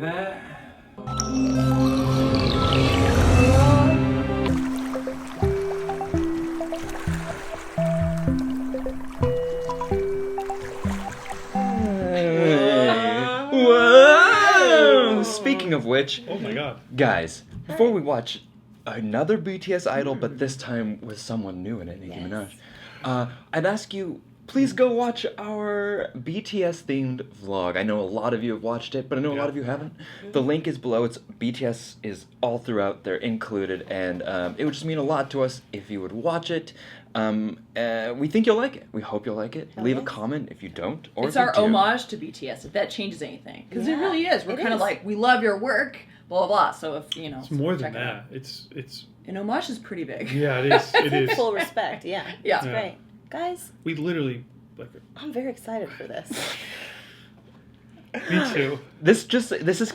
that. Whoa! Speaking of which, oh my god, guys, before we watch another BTS idol, but this time with someone new in it, Nicki Minaj, I'd ask you, please go watch our BTS themed vlog. I know a lot of you have watched it, but I know a lot of you haven't. The link is below. It's BTS is all throughout. They're included, and it would just mean a lot to us if you would watch it. We think you'll like it. We hope you'll like it. Leave a comment if you don't, or it's if you our do. homage to BTS. If that changes anything, because it really is. We're kind of like, we love your work, blah blah blah. So if you know, it's more than that. It's an homage is pretty big. Yeah, it is. It is. Full respect. Yeah. Yeah. It's great, guys. We literally. I'm very excited for this. Me too. This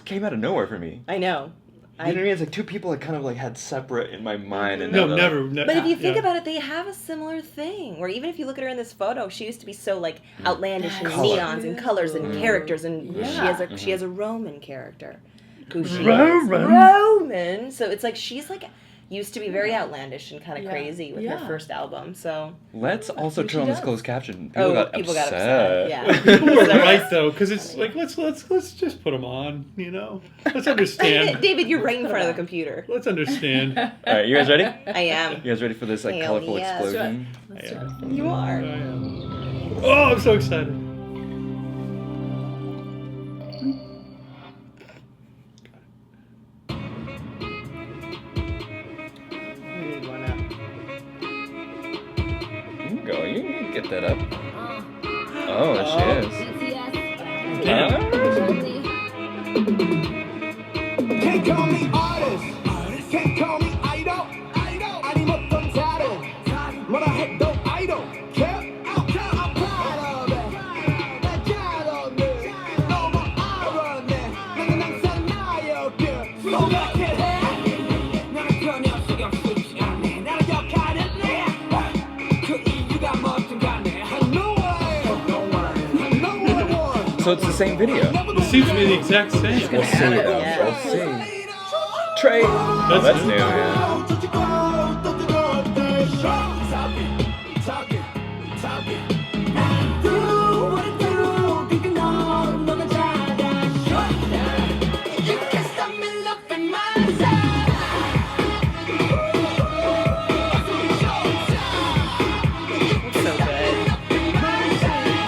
came out of nowhere for me. I know. You know what I mean? It's like two people I kind of like had separate in my mind. And never. But if you think about it, they have a similar thing. Where even if you look at her in this photo, she used to be so like outlandish and neons and colors and characters, and she has a Roman character, who she is Roman. So it's like she's like used to be very outlandish and kind of crazy with her first album. So let's also turn on this closed caption. People got upset. Yeah. People were right though, because it's like let's just put them on. You know, let's understand. David, you're right in front of the computer. Let's understand. All right, you guys ready? I am. You guys ready for this like colorful explosion? Let's do it. You are. I am. Oh, I'm so excited. Go, you can get that up. Oh, she is. Can't call me artist, can't call me idol. 아님 어떤 다른 뭐라 해도 idol. I'm proud of it. 난 잘하네. 너무 알았네. 나는 항상 나였게 생각해. 나는 전혀 신경 쓰지 않네. 나를 역할을 내. 그 이유가 뭐든 간에 I know I want. So it's the same video. It seems to be the exact same. We'll see though. We'll see. Trey. That's new, yeah.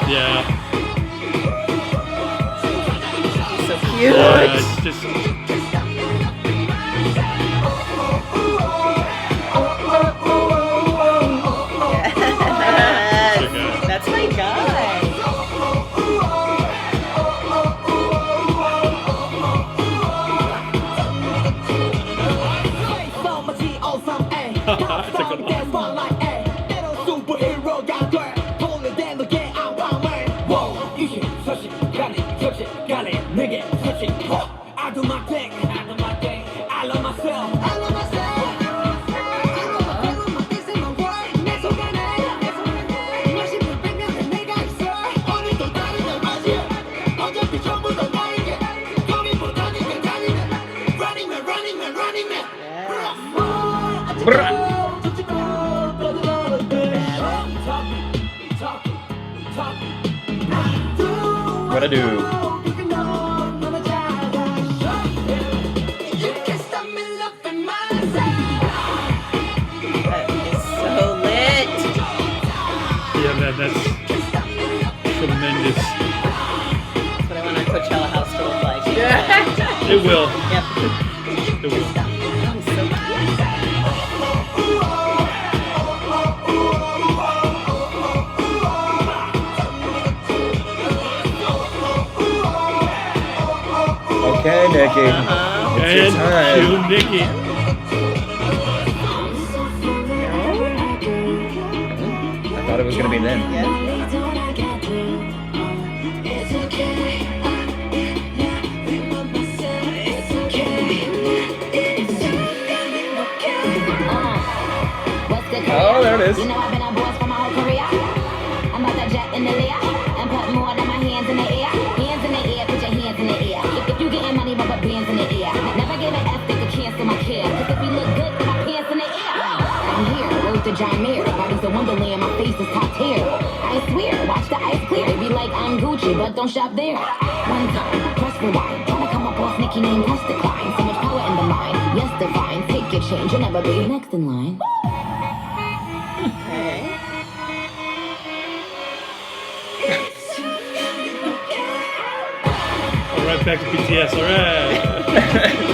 Yeah. So cute. It's just. Yes. That's my guy. That's a good one. I do my thing, I love myself. What I do? That's tremendous. That's what I want our Coachella house to look like. It will. Yep. It will. That was so Okay, Nicki. It's your time. And to Nicki. I thought it was gonna be then. Oh, there it is. You know I've been a boss for my whole career. I'm about to jet in the air and put more than my hands in the air. Hands in the air, put your hands in the air. If you getting money, but of my care. Cause if we look good, then my pants in the air. I'm here, word to John Mayer. Bodies a wonderland, my face is top tier. I swear, watch the ice clear. They be like, I'm Gucci, but don't shop there. One time, press rewind. Tryna come up off Nicki name, press decline. So much power in the mind. Yes, divine. Take your change, you'll never be next in line. Okay. All right, back to BTS. All right.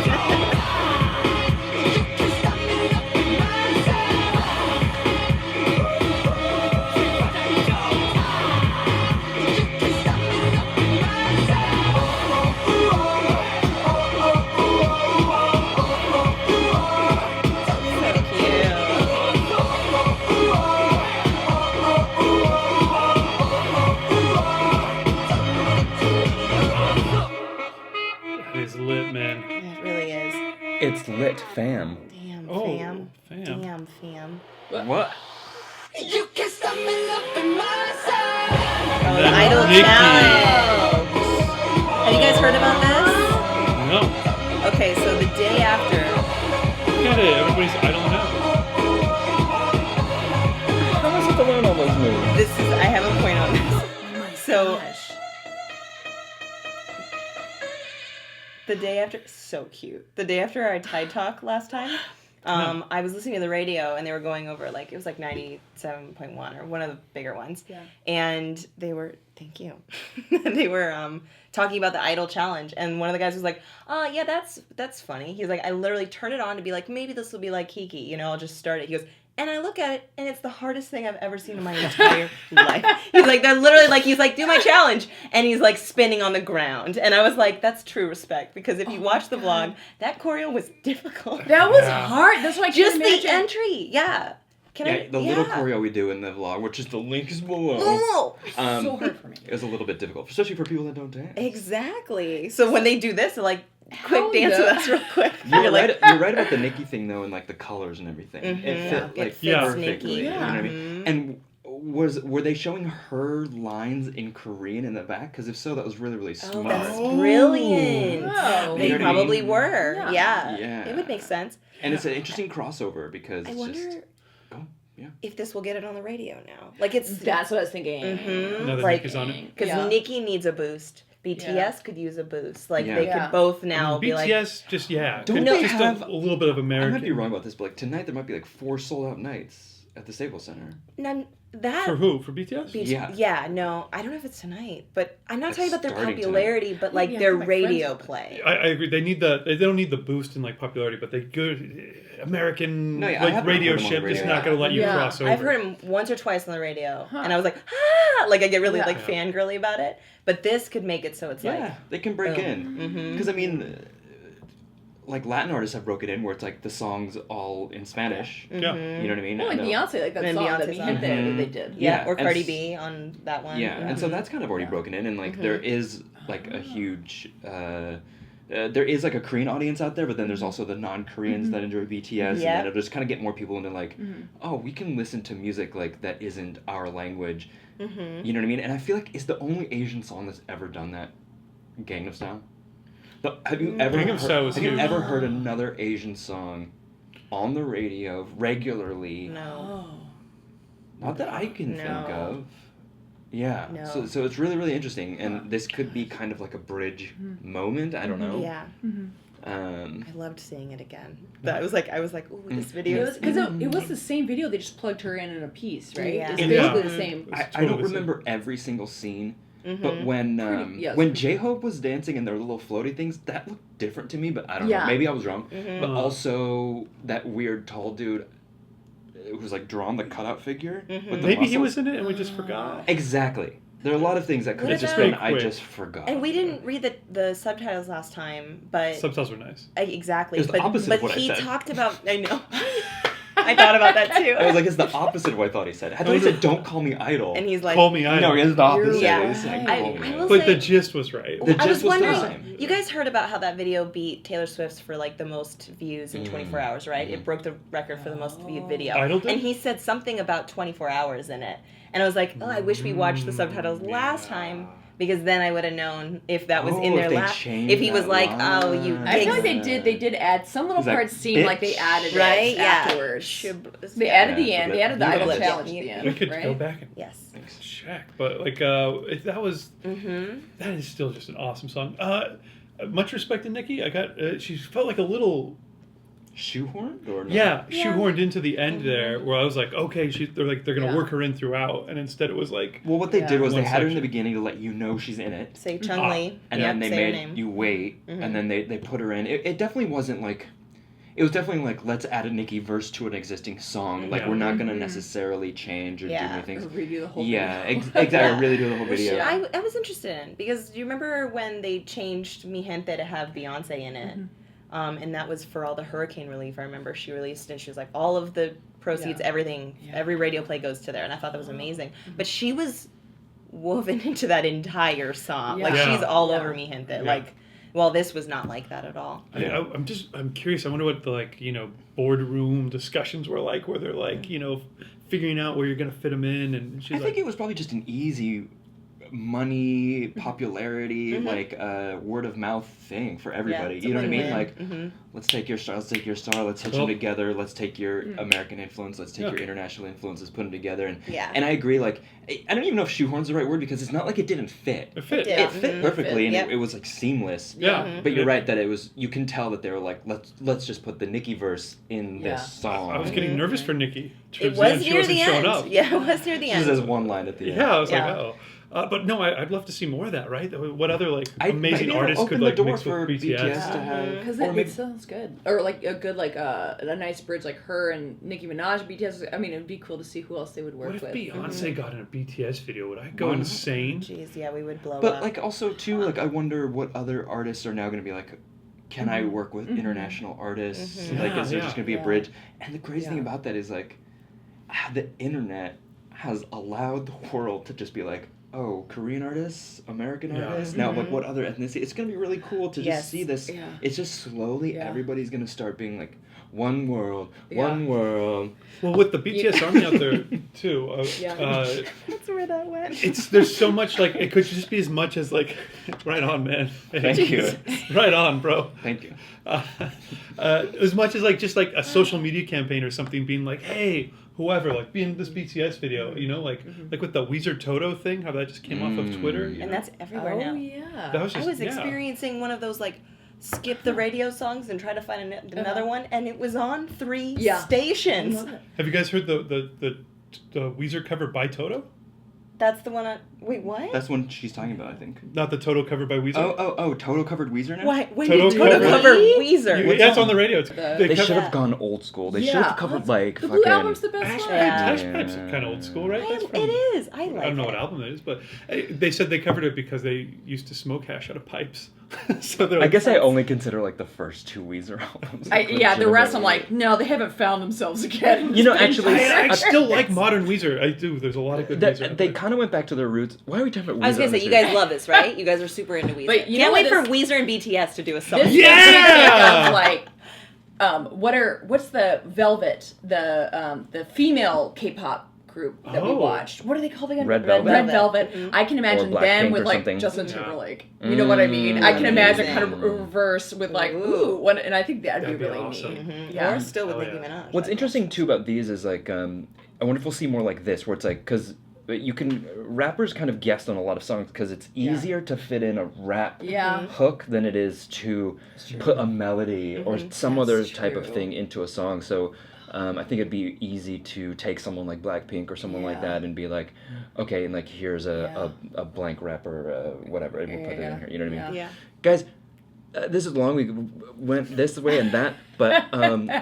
That is lit, man. It really is. It's lit, fam. Damn, Oh, fam. fam. Damn, fam. What? You can stop me up in my side. Oh, the Then Idol Nicki. Challenge. Have you guys heard about this? No. Okay, so the day after. Get it. Everybody's idle now. How am I supposed to learn all those moves? This is. I have a point on this. Oh my So- gosh. The day after, so cute. The day after our Tide Talk last time, I was listening to the radio and they were going over it was like 97.1 or one of the bigger ones. Yeah. And they were, thank you. They were talking about the Idol Challenge, and one of the guys was like, yeah, that's funny. He's like, I literally turned it on to be like, maybe this will be like Kiki, I'll just start it. He goes, and I look at it, and it's the hardest thing I've ever seen in my entire life. He's like, they're literally he's like, do my challenge. And he's like spinning on the ground. And I was like, that's true respect. Because if you watch the vlog, that choreo was difficult. That was Yeah. hard. That's why I Just can't the imagine. entry. Yeah. The little choreo we do in the vlog, which is the link is below. Oh, So hard for me. It was a little bit difficult, especially for people that don't dance. exactly. So when they do this, they're like, quick How dance the- with us real quick. You're right. You're right about the Nicki thing though, and the colors and everything. It Mhm. fit It fits perfectly. Nicki. You know what I mean? Mhm. And were they showing her lines in Korean in the back? Because if so, that was really really Oh, smart. that's brilliant. Oh. They You know what I probably mean? were. Yeah. Yeah. Yeah. It would make sense. And it's an interesting crossover because I it's wonder just yeah. if this will get it on the radio now. It's That's what I was thinking. Mhm. Now that Like, Nicki's on it. because Yeah. Nicki needs a boost. BTS Yeah. could use a boost. Yeah. They Yeah. could both now be like, BTS just Don't could they just have- a little bit of I American. might be wrong about this, but tonight there might be 4 sold out nights at the Staples Center. none, that. For who? For BTS? Yeah. No, I don't know if it's tonight, but I'm not It's talking about their starting popularity, but Maybe I their think my friends radio went. play. I agree. They don't need the boost in popularity, but they good American No, yeah, I haven't radio heard them on the ship just radio. not going to let you Yeah. cross over. I've heard him once or twice on the radio, Huh. and I was like, ah, I get really Yeah. fangirly about it. But this could make it so it's Yeah, they can break boom. in. Mhm. Because I mean, Latin artists have broken in where it's the song's all in Spanish. Yeah. Mhm. You know what I mean? Well, like And, Beyonce, that And song that Beyonce's we on hit there it. that they did. Yeah, Yeah, or and Cardi s- B on that one. Yeah, and so that's kind of already broken in, and there is a huge. There is a Korean audience out there, but then there's also the non-Koreans that enjoy BTS, Yeah. and then it'll just kind of get more people into oh, we can listen to music that isn't our language. Mm-hmm. You know what I mean? And I feel like it's the only Asian song that's ever done that. Gangnam Style. Have you ever Gangnam Style was have you huge. ever heard another Asian song on the radio regularly? No. Not that I can think No. of. Yeah. No. So it's really really interesting, and this could be kind of a bridge moment. I don't know. Yeah, Um, I loved seeing it again. But I was like, ooh, this video is. Because it was the same video. They just plugged her in a piece, right? Yeah. It's Yeah. basically the same. I totally don't the same. remember every single scene, Mhm. but when yeah, it's when pretty- J-Hope was dancing and their little floaty things, that looked different to me. But I don't know. Yeah. Maybe I was wrong. Mhm. But also that weird tall dude, it was drawn the cutout figure. Mhm. With the Maybe he muscles. was in it and we just forgot. Exactly. There are a lot of things that could What have just about- been Very I quick. just forgot. And we didn't read the subtitles last time, but Subtitles were nice. exactly. It's the but opposite but of what I he said. talked about. I know. I thought about that too. I was like, it's the opposite of what I thought he said. I thought he said, "Don't call me idol." and he's like, Call me idol. no, it's the opposite. Yeah. He's saying, I- "Call me I idol." will But say- the gist was right. The I was gist was the wondering, same. you guys heard about how that video beat Taylor Swift's for the most views in 24 hours, right? It broke the record for the most viewed video. Idol did? And he said something about 24 hours in it. And I was like, oh, I wish we watched the subtitles last time because then I would have known if that was in Oh, their if they lap. changed If he was that like, line. "Oh, you," I feel like they did add some little He's like, parts seem like they "Bitch." added right, it yeah. afterwards. They Yeah. added the end. They added the You idol got this. challenge at the end. We could right? go back and Yes. check, but like that was that is still just an awesome song. Much respect to Nicki. I got she felt like a little Shoehorned or no? shoehorned into the end there, where I was like, okay, they're gonna Yeah. work her in throughout, and instead it was like, Well, what they Yeah. did was One they had her in the section. beginning to let you know she's in it, Say Chung Lee. and Yep, then they say her made name. you wait, and then they put her in. It definitely wasn't like. It was definitely like, let's add a Nicki verse to an existing song. Like, Yeah. we're not gonna necessarily change or Yeah. do new things. Or redo the whole Yeah, video. exactly. Yeah. Really do the whole video. Yeah. I was interested in because do you remember when they changed Mi Gente to have Beyonce in it? And that was for all the hurricane relief. I remember she released and she was like, all of the proceeds, Yeah. everything, Yeah. every radio play goes to there. And I thought that was amazing. But she was woven into that entire song. Like Yeah. she's all Yeah. over Mi Gente. Yeah. Like, well, this was not like that at all. I'm curious. I wonder what the boardroom discussions were like, where they're like figuring out where you're gonna fit them in, and she's I like, think it was probably just an easy money, popularity, like word of mouth thing for everybody. it's a You know what I mean? win-win. Like, let's take your star, let's take your star, let's hitch them Well- together, let's take your American influence, let's take Yeah. your international influences, put them together, and Yeah. and I agree. Like, I don't even know if shoehorn's the right word because it's not like it didn't fit. it fit. Yeah. It fit Mhm. perfectly, and Yep. it was like seamless. Yeah. But you're right that it was. You can tell that they were like, let's just put the Nicki verse in Yeah. this song. I was getting nervous for Nikki. It was She near wasn't the showing end. up. Yeah, it was near the She just end. has one line at the end. Yeah, I was Yeah. like, oh. But no, I'd love to see more of that, right? What other maybe amazing it'll artists open could the door mix for with BTS? BTS to have, Because or it maybe sounds good. Or like a good a nice bridge like her and Nicki Minaj, BTS. I mean, it would be cool to see who else they would work What if with. Beyonce got in a BTS video? Would I go Why not? insane? Jeez, yeah, we would blow But up. like also too, like I wonder what other artists are now going to be like. Can I work with international artists? Mhm. Like, is there Yeah, just going to be a yeah. bridge? And the crazy thing Yeah. about that is like, the internet has allowed the world to just be like, oh, Korean artists, American Yeah. artists. Now, like, what other ethnicity? It's going to be really cool to Yes. just see this. Yeah. It's just slowly Yeah. everybody's going to start being like, one world, Yeah. one world. Well, with the BTS army out there too, Yeah. That's where that went. there's so much like it could just be as much as like, right on, man. Thank you. Right on, bro. Thank you. As much as like just like a social media campaign or something, being like, hey, whoever, like be in this BTS video, like with the Weezer Toto thing, how that just came off of Twitter. you And know? that's everywhere Oh now. yeah. That was just I was yeah. experiencing one of those like skip the radio songs and try to find another one, and it was on 3 Yeah. stations. Have you guys heard the Weezer cover by Toto? That's the one. Wait, what? That's what she's talking about, I think. Not the Toto cover by Weezer. Oh, Toto covered Weezer now? Why? When Toto did Toto cover- cover You- Weezer? yeah, it's on the radio. They cover- should have gone old school. They should have covered like the fucking. Blue Album's the best Ash one. Pipes. Yeah. Ash Pipes are kind of old school, right? That's from, It is. I like I don't know it. what album it is, but they said they covered it because they used to smoke hash out of pipes. So they're I like, guess I only consider like the first 2 Weezer albums. Yeah, the rest I'm like, no, they haven't found themselves again. You know, actually, I still like modern Weezer. I do. There's a lot of good Weezer. out they there. kind of went back to their roots. Why are we talking about Weezer? I was gonna on say, this you show? guys love this, right? You guys are super into Weezer. But you Can't know wait what for Weezer and BTS to do a song. This Yeah! of like, what's the Velvet, the female K-pop group that we Oh. watched? What are they called again? Red Velvet. Red Velvet. Mhm. I can imagine Or them Blackpink with or like something. Justin Yeah. Timberlake. You know what I mean? I can imagine kind of Amazing. reverse with like, Ooh. ooh, what, and I think that'd That'd be be really awesome. neat. Mhm. Yeah. Or still with Oh, Nicki yeah. Minaj. What's interesting too about these is like, I wonder if we'll see more like this, where it's like, because you can rappers kind of guest on a lot of songs because it's easier to fit in a rap Yeah. hook than it is to put a melody or some That's other type of true. thing into a song. So I think it'd be easy to take someone like Blackpink or someone like Yeah. that and be like, okay, and like here's a blank rapper, whatever, and we'll put it in here. You know what I mean? Yeah. Guys, this is long. We went this way and that, but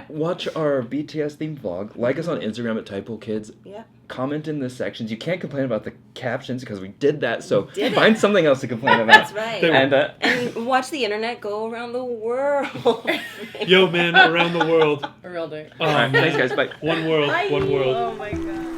watch our BTS themed vlog. Like us on Instagram at Typo Kids. Yeah. Comment in the sections. You can't complain about the captions because we did that. So did it. find something else to complain about. That's right. They- And And watch the internet go around the world. Yo, man, around the world. A real day. Oh, all right, man. thanks guys. Bye. One world, one world. Oh my god.